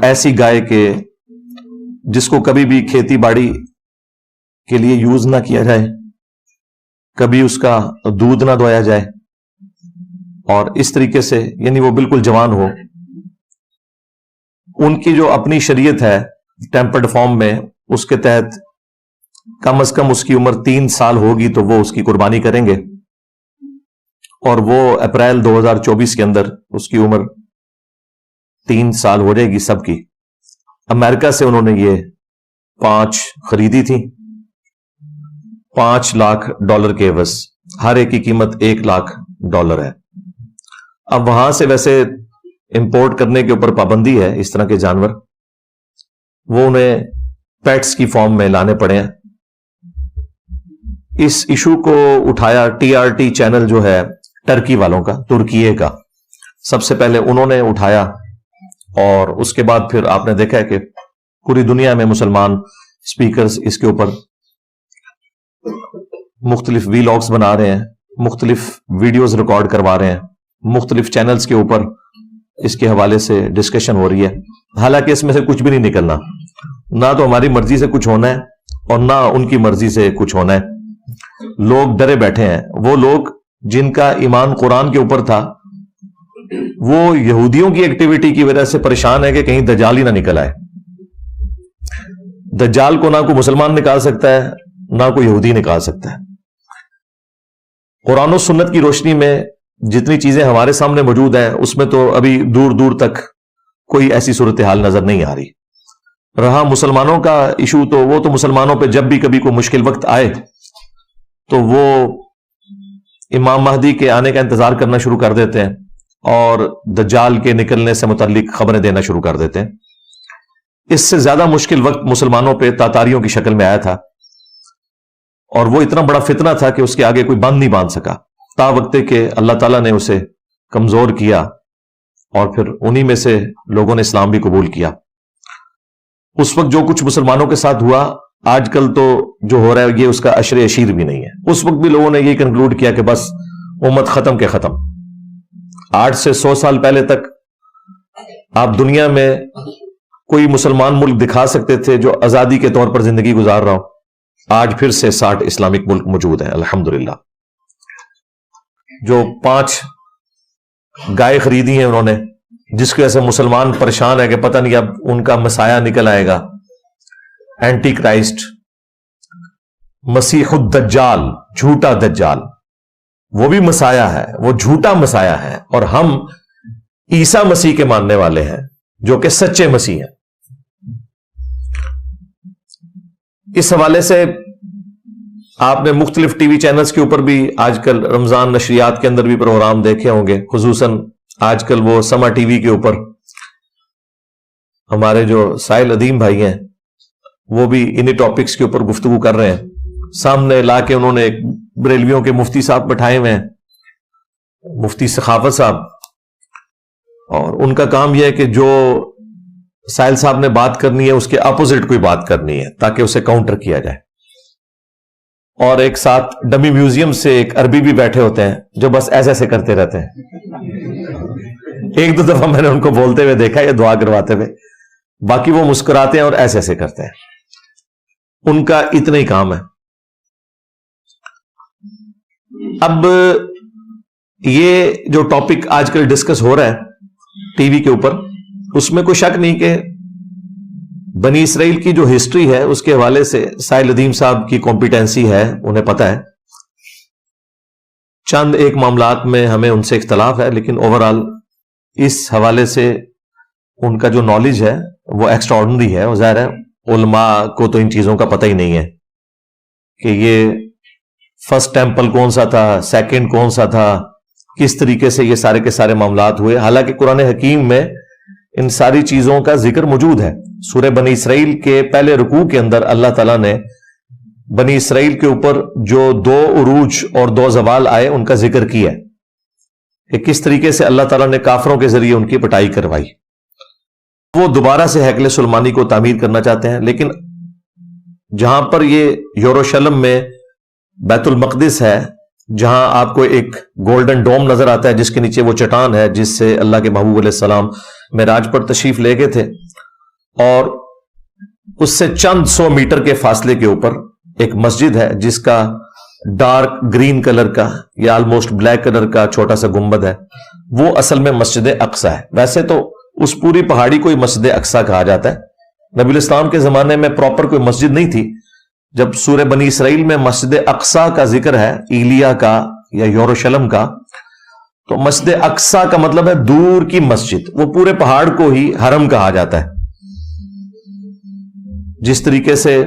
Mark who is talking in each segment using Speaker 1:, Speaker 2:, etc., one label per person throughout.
Speaker 1: ایسی گائے کے جس کو کبھی بھی کھیتی باڑی کے لیے یوز نہ کیا جائے، کبھی اس کا دودھ نہ دھویا جائے، اور اس طریقے سے یعنی وہ بالکل جوان ہو. ان کی جو اپنی شریعت ہے ٹیمپرڈ فارم میں، اس کے تحت کم از کم اس کی عمر 3 سال ہوگی تو وہ اس کی قربانی کریں گے، اور وہ اپریل 2024 کے اندر اس کی عمر 3 سال ہو جائے گی سب کی. امریکہ سے انہوں نے یہ 5 خریدی تھی $5 لاکھ کے عوض. ہر ایک کی قیمت $1 لاکھ ہے. اب وہاں سے ویسے امپورٹ کرنے کے اوپر پابندی ہے اس طرح کے جانور، وہ انہیں پیٹس کی فارم میں لانے پڑے ہیں. اس ایشو کو اٹھایا TRT چینل جو ہے ٹرکی والوں کا، ترکیے کا، سب سے پہلے انہوں نے اٹھایا، اور اس کے بعد پھر آپ نے دیکھا ہے کہ پوری دنیا میں مسلمان سپیکرز اس کے اوپر مختلف ویلاگز بنا رہے ہیں، مختلف ویڈیوز ریکارڈ کروا رہے ہیں، مختلف چینلز کے اوپر اس کے حوالے سے ڈسکشن ہو رہی ہے. حالانکہ اس میں سے کچھ بھی نہیں نکلنا، نہ تو ہماری مرضی سے کچھ ہونا ہے اور نہ ان کی مرضی سے کچھ ہونا ہے. لوگ ڈرے بیٹھے ہیں. وہ لوگ جن کا ایمان قرآن کے اوپر تھا، وہ یہودیوں کی ایکٹیویٹی کی وجہ سے پریشان ہے کہ کہیں دجال ہی نہ نکل آئے. دجال کو نہ کوئی مسلمان نکال سکتا ہے، نہ کوئی یہودی نکال سکتا ہے. قرآن و سنت کی روشنی میں جتنی چیزیں ہمارے سامنے موجود ہیں، اس میں تو ابھی دور دور تک کوئی ایسی صورتحال نظر نہیں آ رہی. رہا مسلمانوں کا ایشو، تو وہ تو مسلمانوں پہ جب بھی کبھی کوئی مشکل وقت آئے تو وہ امام مہدی کے آنے کا انتظار کرنا شروع کر دیتے ہیں اور دجال کے نکلنے سے متعلق خبریں دینا شروع کر دیتے ہیں. اس سے زیادہ مشکل وقت مسلمانوں پہ تاتاریوں کی شکل میں آیا تھا، اور وہ اتنا بڑا فتنہ تھا کہ اس کے آگے کوئی بند نہیں باندھ سکا، تا وقت کہ اللہ تعالیٰ نے اسے کمزور کیا، اور پھر انہی میں سے لوگوں نے اسلام بھی قبول کیا. اس وقت جو کچھ مسلمانوں کے ساتھ ہوا، آج کل تو جو ہو رہا ہے یہ اس کا عشر اشیر بھی نہیں ہے. اس وقت بھی لوگوں نے یہ کنکلوڈ کیا کہ بس امت ختم کے ختم. 8 سے 100 سال پہلے تک آپ دنیا میں کوئی مسلمان ملک دکھا سکتے تھے جو آزادی کے طور پر زندگی گزار رہا ہو. آج پھر سے 60 اسلامک ملک موجود ہیں الحمدللہ. جو 5 گائے خریدی ہیں انہوں نے، جس کی وجہ سے مسلمان پریشان ہے کہ پتہ نہیں اب ان کا مسایہ نکل آئے گا، اینٹی کرائسٹ، مسیح الدجال، جھوٹا دجال. وہ بھی مسایہ ہے، وہ جھوٹا مسایہ ہے، اور ہم عیسیٰ مسیح کے ماننے والے ہیں جو کہ سچے مسیح ہیں. اس حوالے سے آپ نے مختلف ٹی وی چینلز کے اوپر بھی آج کل رمضان نشریات کے اندر بھی پروگرام دیکھے ہوں گے. خصوصاً آج کل وہ سما ٹی وی کے اوپر ہمارے جو سائل ادیم بھائی ہیں وہ بھی انہی ٹاپکس کے اوپر گفتگو کر رہے ہیں. سامنے لا کے انہوں نے ایک بریلویوں کے مفتی صاحب بٹھائے ہوئے ہیں، مفتی سخاوت صاحب، اور ان کا کام یہ ہے کہ جو سائل صاحب نے بات کرنی ہے اس کے اپوزٹ کوئی بات کرنی ہے تاکہ اسے کاؤنٹر کیا جائے. اور ایک ساتھ ڈمی میوزیم سے ایک عربی بھی بیٹھے ہوتے ہیں جو بس ایسے ایسے کرتے رہتے ہیں. 1-2 دفعہ میں نے ان کو بولتے ہوئے دیکھا یا دعا کرواتے ہوئے، باقی وہ مسکراتے ہیں اور ایسے ایسے کرتے ہیں. ان کا اتنا ہی کام ہے. اب یہ جو ٹاپک آج کل ڈسکس ہو رہا ہے ٹی وی کے اوپر، اس میں کوئی شک نہیں کہ بنی اسرائیل کی جو ہسٹری ہے اس کے حوالے سے سائل ادیم صاحب کی کمپیٹنسی ہے، انہیں پتہ ہے. چند ایک معاملات میں ہمیں ان سے اختلاف ہے، لیکن اوورآل اس حوالے سے ان کا جو نالج ہے وہ ایکسٹرا آرڈنری ہے. اور ظاہر ہے علماء کو تو ان چیزوں کا پتہ ہی نہیں ہے کہ یہ فرسٹ ٹیمپل کون سا تھا، سیکنڈ کون سا تھا، کس طریقے سے یہ سارے کے سارے معاملات ہوئے. حالانکہ قرآن حکیم میں ان ساری چیزوں کا ذکر موجود ہے. سورہ بنی اسرائیل کے پہلے رکوع کے اندر اللہ تعالیٰ نے بنی اسرائیل کے اوپر جو 2 عروج اور 2 زوال آئے ان کا ذکر کیا ہے کہ کس طریقے سے اللہ تعالیٰ نے کافروں کے ذریعے ان کی پٹائی کروائی. وہ دوبارہ سے ہیکل سلیمانی کو تعمیر کرنا چاہتے ہیں، لیکن جہاں پر یہ یروشلم میں بیت المقدس ہے، جہاں آپ کو ایک گولڈن ڈوم نظر آتا ہے جس کے نیچے وہ چٹان ہے جس سے اللہ کے محبوب علیہ السلام معراج پر تشریف لے گئے تھے، اور اس سے چند 100 میٹر کے فاصلے کے اوپر ایک مسجد ہے جس کا ڈارک گرین کلر کا یا آلموسٹ بلیک کلر کا چھوٹا سا گنبد ہے، وہ اصل میں مسجد اقصی ہے۔ ویسے تو اس پوری پہاڑی کو ہی مسجد اقصی کہا جاتا ہے۔ نبی الاسلام کے زمانے میں پراپر کوئی مسجد نہیں تھی۔ جب سورہ بنی اسرائیل میں مسجد اقصی کا ذکر ہے، ایلیا کا یا یروشلم کا، تو مسجد اقصی کا مطلب ہے دور کی مسجد۔ وہ پورے پہاڑ کو ہی حرم کہا جاتا ہے۔ جس طریقے سے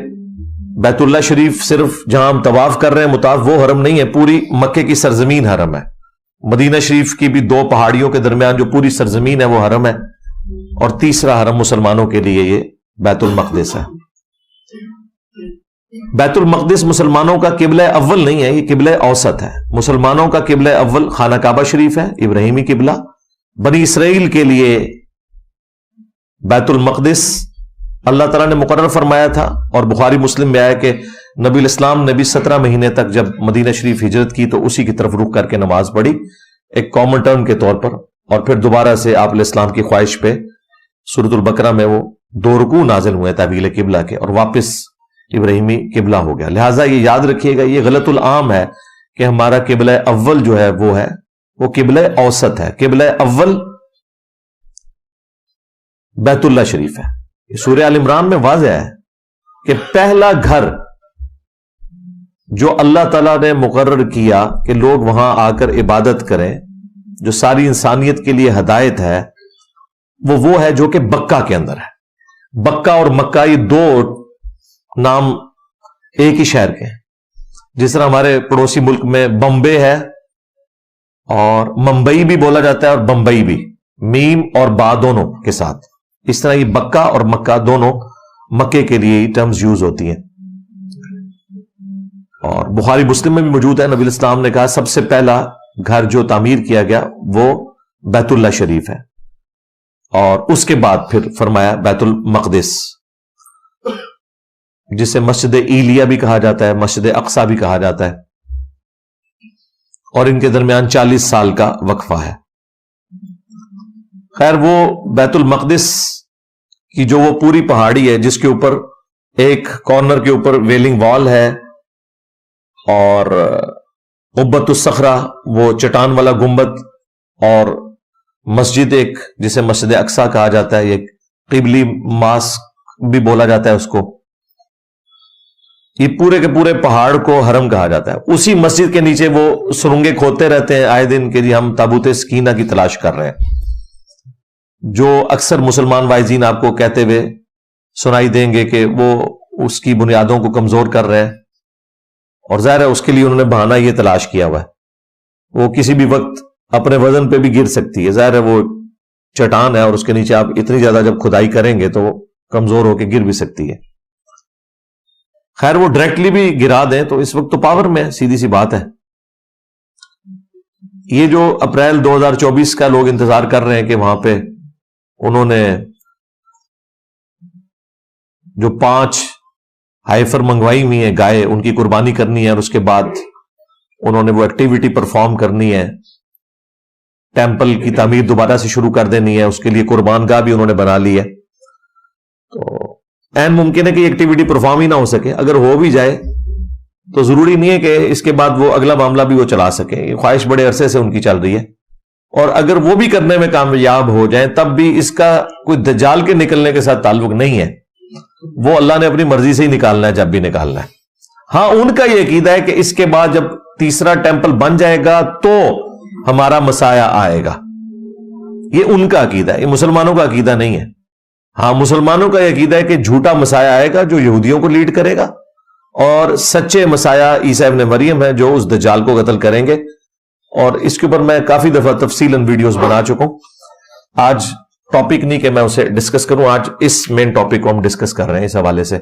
Speaker 1: بیت اللہ شریف صرف جہاں ہم طواف کر رہے ہیں مطاف، وہ حرم نہیں ہے، پوری مکے کی سرزمین حرم ہے۔ مدینہ شریف کی بھی 2 پہاڑیوں کے درمیان جو پوری سرزمین ہے وہ حرم ہے، اور تیسرا حرم مسلمانوں کے لیے یہ بیت المقدس ہے۔ بیت المقدس مسلمانوں کا قبلہ اول نہیں ہے، یہ قبلہ اوسط ہے۔ مسلمانوں کا قبلہ اول خانہ کعبہ شریف ہے، ابراہیمی قبلہ۔ بنی اسرائیل کے لیے بیت المقدس اللہ تعالیٰ نے مقرر فرمایا تھا، اور بخاری مسلم میں آیا کہ نبی الاسلام نے بھی 17 مہینے تک جب مدینہ شریف ہجرت کی تو اسی کی طرف رخ کر کے نماز پڑھی ایک کامن ٹرم کے طور پر، اور پھر دوبارہ سے آپ علیہ السلام کی خواہش پہ سورۃ البقرہ میں وہ 2 رکوع نازل ہوئے تحویل قبلہ کے، اور واپس ابراہیمی قبلہ ہو گیا۔ لہٰذا یہ یاد رکھیے گا، یہ غلط العام ہے کہ ہمارا قبلہ اول جو ہے وہ قبلہ اوسط ہے۔ قبلہ اول بیت اللہ شریف ہے۔ سورہ آل عمران میں واضح ہے کہ پہلا گھر جو اللہ تعالیٰ نے مقرر کیا کہ لوگ وہاں آ کر عبادت کریں، جو ساری انسانیت کے لیے ہدایت ہے، وہ ہے جو کہ بکہ کے اندر ہے۔ بکہ اور مکہ یہ 2 نام ایک ہی شہر کے ہیں۔ جس طرح ہمارے پڑوسی ملک میں بمبے ہے اور ممبئی بھی بولا جاتا ہے، اور بمبئی بھی میم اور با دونوں کے ساتھ، اس طرح یہ بکہ اور مکہ دونوں مکے کے لیے ٹرمز یوز ہوتی ہیں۔ اور بخاری مسلم میں بھی موجود ہے، نبی الاسلام نے کہا سب سے پہلا گھر جو تعمیر کیا گیا وہ بیت اللہ شریف ہے، اور اس کے بعد پھر فرمایا بیت المقدس، جسے مسجد ایلیا بھی کہا جاتا ہے، مسجد اقصی بھی کہا جاتا ہے، اور ان کے درمیان 40 سال کا وقفہ ہے۔ خیر، وہ بیت المقدس کی جو وہ پوری پہاڑی ہے جس کے اوپر ایک کارنر کے اوپر ویلنگ وال ہے، اور قبۃ الصخرہ وہ چٹان والا گنبد، اور مسجد ایک جسے مسجد اقصی کہا جاتا ہے، یہ قبلی ماسک بھی بولا جاتا ہے اس کو، یہ پورے کے پورے پہاڑ کو حرم کہا جاتا ہے۔ اسی مسجد کے نیچے وہ سرنگیں کھودتے رہتے ہیں آئے دن کہ جی ہم تابوت سکینہ کی تلاش کر رہے ہیں، جو اکثر مسلمان وائزین آپ کو کہتے ہوئے سنائی دیں گے کہ وہ اس کی بنیادوں کو کمزور کر رہے ہیں، اور ظاہر ہے اس کے لیے انہوں نے بہانہ یہ تلاش کیا ہوا ہے، وہ کسی بھی وقت اپنے وزن پہ بھی گر سکتی ہے۔ ظاہر ہے وہ چٹان ہے، اور اس کے نیچے آپ اتنی زیادہ جب کھدائی کریں گے تو وہ کمزور ہو کے گر بھی سکتی ہے۔ خیر، وہ ڈائریکٹلی بھی گرا دیں تو اس وقت تو پاور میں ہے، سیدھی سی بات ہے۔ یہ جو اپریل 2024 کا لوگ انتظار کر رہے ہیں کہ وہاں پہ انہوں نے جو 5 ہائفر منگوائی ہوئی ہیں گائے، ان کی قربانی کرنی ہے، اور اس کے بعد انہوں نے وہ ایکٹیویٹی پرفارم کرنی ہے، ٹیمپل کی تعمیر دوبارہ سے شروع کر دینی ہے، اس کے لیے قربان گاہ بھی انہوں نے بنا لی ہے۔ تو این ممکن ہے کہ یہ ایکٹیویٹی پرفارم ہی نہ ہو سکے، اگر ہو بھی جائے تو ضروری نہیں ہے کہ اس کے بعد وہ اگلا معاملہ بھی وہ چلا سکیں، یہ خواہش بڑے عرصے سے ان کی چل رہی ہے، اور اگر وہ بھی کرنے میں کامیاب ہو جائیں تب بھی اس کا کوئی دجال کے نکلنے کے ساتھ تعلق نہیں ہے، وہ اللہ نے اپنی مرضی سے ہی نکالنا ہے جب بھی نکالنا ہے۔ ہاں، ان کا یہ عقیدہ ہے کہ اس کے بعد جب تیسرا ٹیمپل بن جائے گا تو ہمارا مسیح آئے گا، یہ ان کا عقیدہ ہے، یہ مسلمانوں کا عقیدہ نہیں ہے۔ ہاں، مسلمانوں کا یہ عقیدہ ہے کہ جھوٹا مسیح آئے گا جو یہودیوں کو لیڈ کرے گا، اور سچے مسیح عیسیٰ ابن مریم ہے جو اس دجال کو قتل کریں گے، اور اس کے اوپر میں کافی دفعہ تفصیلاً ویڈیوز بنا چکا ہوں۔ آج ٹاپک نہیں کہ میں اسے ڈسکس کروں، آج اس مین ٹاپک کو ہم ڈسکس کر رہے ہیں اس حوالے سے۔